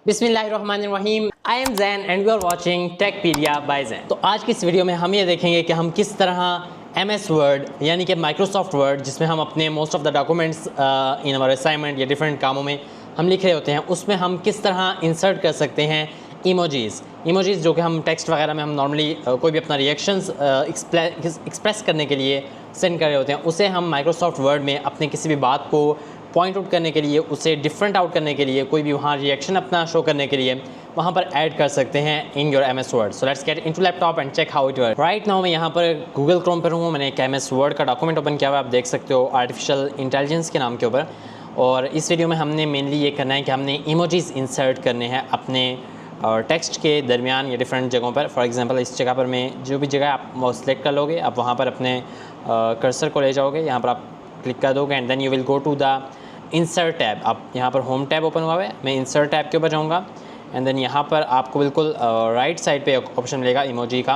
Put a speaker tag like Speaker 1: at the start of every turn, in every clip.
Speaker 1: बिस्मिल्लाहिर्रहमानिर्रहीम। I am Jain and you are watching Techpedia by Jain. तो आज की इस वीडियो में हम ये देखेंगे कि हम किस तरह MS वर्ड यानी कि माइक्रोसॉफ्ट वर्ड, जिसमें हम अपने most of the documents in हमारे असाइनमेंट या डिफरेंट कामों में हम लिख रहे होते हैं, उसमें हम किस तरह इंसर्ट कर सकते हैं इमोजीज़ जो कि हम टेक्स्ट वगैरह में हम नॉर्मली कोई भी अपना रिएक्शंस एक्सप्रेस करने के लिए सेंड कर रहे होते हैं, उसे हम माइक्रोसॉफ्ट वर्ड में अपने किसी भी बात को पॉइंट आउट करने के लिए, उसे डिफरेंट आउट करने के लिए, कोई भी वहाँ रिएक्शन अपना शो करने के लिए वहाँ पर ऐड कर सकते हैं in your MS word. So let's get into laptop and check how it work. Right now मैं यहाँ पर गूगल क्रोम पर हूँ। मैंने एक MS वर्ड का डॉक्यूमेंट ओपन किया हुआ है, आप देख सकते हो, आर्टिफिशियल इंटेलिजेंस के नाम के ऊपर। और इस वीडियो में हमने मेनली ये करना है कि हमने इमोजीज़ इंसर्ट करने हैं अपने टेक्स्ट के दरमियान या डिफरेंट जगहों पर। फॉर एग्जांपल इस जगह पर मैं जो भी जगह आप सेलेक्ट कर लोगे, आप वहाँ पर अपने कर्सर को ले जाओगे, यहाँ पर आप क्लिक कर दोगे and then you will go to the insert tab. आप यहाँ पर होम टैब ओपन हुआ है, मैं इंसर्ट टैब के ऊपर जाऊँगा एंड देन यहाँ पर आपको बिल्कुल राइट साइड पे ऑप्शन मिलेगा इमोजी का।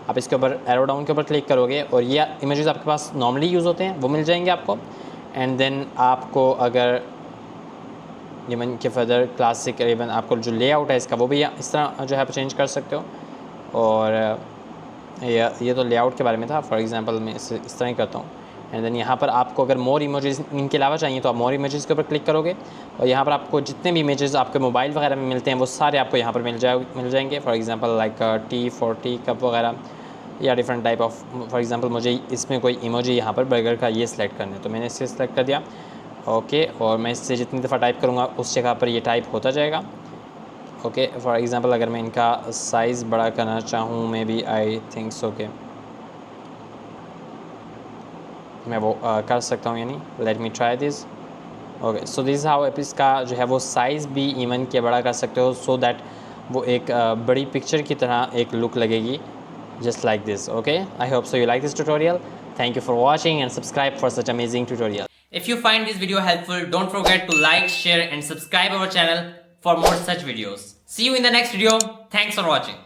Speaker 1: आप इसके ऊपर एरो डाउन के ऊपर क्लिक करोगे और ये इमेजेस आपके पास नॉर्मली यूज़ होते हैं वो मिल जाएंगे आपको। एंड देन आपको अगर इवन के फर्दर क्लासिक इवन आपको जो लेआउट है इसका वो भी इस तरह जो है आप चेंज कर सकते हो। और ये तो लेआउट के बारे में था। फॉर एग्जांपल मैं इस तरह ही करता हूँ एंड देन यहाँ पर आपको अगर मोर इमेजेस इनके अलावा चाहिए तो आप मोर इमेजेस के ऊपर क्लिक करोगे और यहाँ पर आपको जितने भी इमेजेस आपके मोबाइल वगैरह में मिलते हैं वो सारे आपको यहाँ पर मिल जाएंगे। For example like T40 cup वगैरह या different type of. For example मुझे इसमें कोई इमोजी यहाँ पर बर्गर का ये सिलेक्ट करना है तो मैंने इसे सिलेक्ट कर दिया। ओके, और मैं इससे जितनी दफ़ा टाइप करूँगा उस जगह पर ये टाइप होता जाएगा। ओके, फॉर एग्जांपल अगर मैं इनका साइज़ बड़ा करना चाहूँ, maybe I thinks okay मैं वो कर सकता हूँ, यानी let me try this. Okay, so this how आप इसका जो है वो साइज़ भी इवन के बड़ा कर सकते हो सो दैट वो एक बड़ी पिक्चर की तरह एक लुक लगेगी, just like this. Okay, I hope so you like this tutorial. Thank you for watching and subscribe for such amazing tutorial.
Speaker 2: If you find this video helpful, don't forget to like, share and subscribe our channel for more such videos. See you in the next video. Thanks for watching.